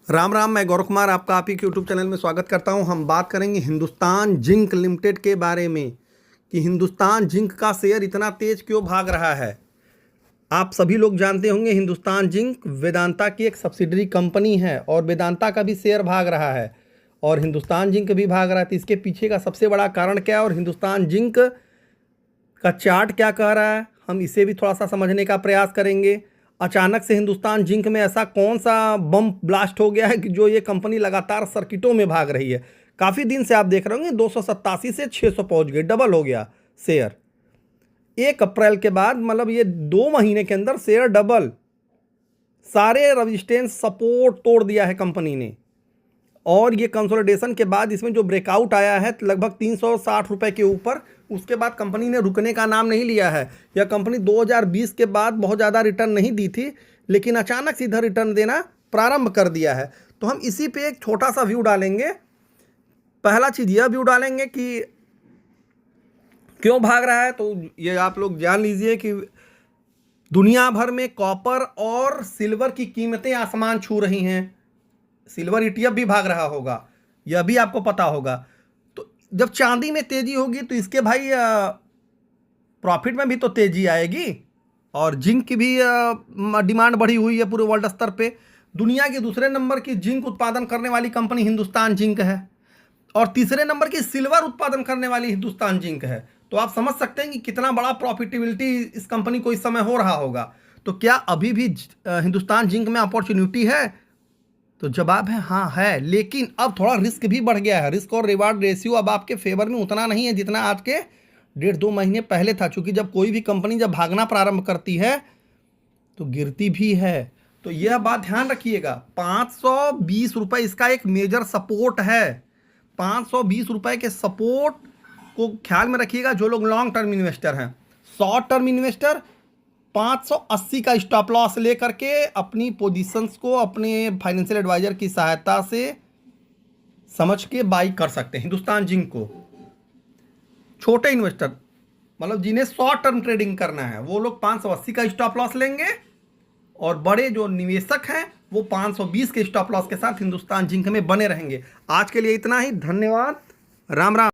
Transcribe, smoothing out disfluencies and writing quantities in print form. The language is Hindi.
राम राम। मैं गौरव कुमार आपका आप ही के यूट्यूब चैनल में स्वागत करता हूं। हम बात करेंगे हिंदुस्तान जिंक लिमिटेड के बारे में कि हिंदुस्तान जिंक का शेयर इतना तेज क्यों भाग रहा है। आप सभी लोग जानते होंगे हिंदुस्तान जिंक वेदांता की एक सब्सिडरी कंपनी है और वेदांता का भी शेयर भाग रहा है और हिंदुस्तान जिंक भी भाग रहा है। तो इसके पीछे का सबसे बड़ा कारण क्या है और हिंदुस्तान जिंक का चार्ट क्या कह रहा है, हम इसे भी थोड़ा सा समझने का प्रयास करेंगे। अचानक से हिंदुस्तान जिंक में ऐसा कौन सा बम ब्लास्ट हो गया है कि जो ये कंपनी लगातार सर्किटों में भाग रही है। काफ़ी दिन से आप देख रहे होंगे 287 से 600 पहुंच गए, डबल हो गया शेयर 1 अप्रैल के बाद। मतलब ये 2 महीने के अंदर शेयर डबल, सारे रजिस्टेंस सपोर्ट तोड़ दिया है कंपनी ने। और ये कंसोलिडेशन के बाद इसमें जो ब्रेकआउट आया है लगभग 360 रुपए के ऊपर, उसके बाद कंपनी ने रुकने का नाम नहीं लिया है। यह कंपनी 2020 के बाद बहुत ज़्यादा रिटर्न नहीं दी थी, लेकिन अचानक से इधर रिटर्न देना प्रारंभ कर दिया है। तो हम इसी पे एक छोटा सा व्यू डालेंगे। पहला चीज़ यह व्यू डालेंगे कि क्यों भाग रहा है। तो ये आप लोग जान लीजिए कि दुनिया भर में कॉपर और सिल्वर की कीमतें आसमान छू रही हैं। सिल्वर ईटीएफ भी भाग रहा होगा, यह भी आपको पता होगा। तो जब चांदी में तेजी होगी तो इसके भाई प्रॉफिट में भी तो तेजी आएगी। और जिंक की भी डिमांड बढ़ी हुई है पूरे वर्ल्ड स्तर पे। दुनिया के दूसरे नंबर की जिंक उत्पादन करने वाली कंपनी हिंदुस्तान जिंक है और तीसरे नंबर की सिल्वर उत्पादन करने वाली हिंदुस्तान जिंक है। तो आप समझ सकते हैं कि कितना बड़ा प्रॉफिटेबिलिटी इस कंपनी को इस समय हो रहा होगा। तो क्या अभी भी हिंदुस्तान जिंक में अपॉर्चुनिटी है? तो जवाब है हाँ है, लेकिन अब थोड़ा रिस्क भी बढ़ गया है। रिस्क और रिवार्ड रेशियो अब आपके फेवर में उतना नहीं है जितना आज के 1.5-2 महीने पहले था। क्योंकि जब कोई भी कंपनी जब भागना प्रारंभ करती है तो गिरती भी है। तो यह बात ध्यान रखिएगा। 520 रुपये इसका एक मेजर सपोर्ट है। 520 रुपये के सपोर्ट को ख्याल में रखिएगा जो लोग लॉन्ग टर्म इन्वेस्टर हैं। शॉर्ट टर्म इन्वेस्टर 580 का स्टॉप लॉस लेकर के अपनी पोजीशंस को अपने फाइनेंशियल एडवाइजर की सहायता से समझ के बाई कर सकते हैं हिंदुस्तान जिंक को। छोटे इन्वेस्टर मतलब जिन्हें शॉर्ट टर्म ट्रेडिंग करना है वो लोग 580 का स्टॉप लॉस लेंगे और बड़े जो निवेशक हैं वो 520 के स्टॉप लॉस के साथ हिंदुस्तान जिंक में बने रहेंगे। आज के लिए इतना ही, धन्यवाद, राम राम।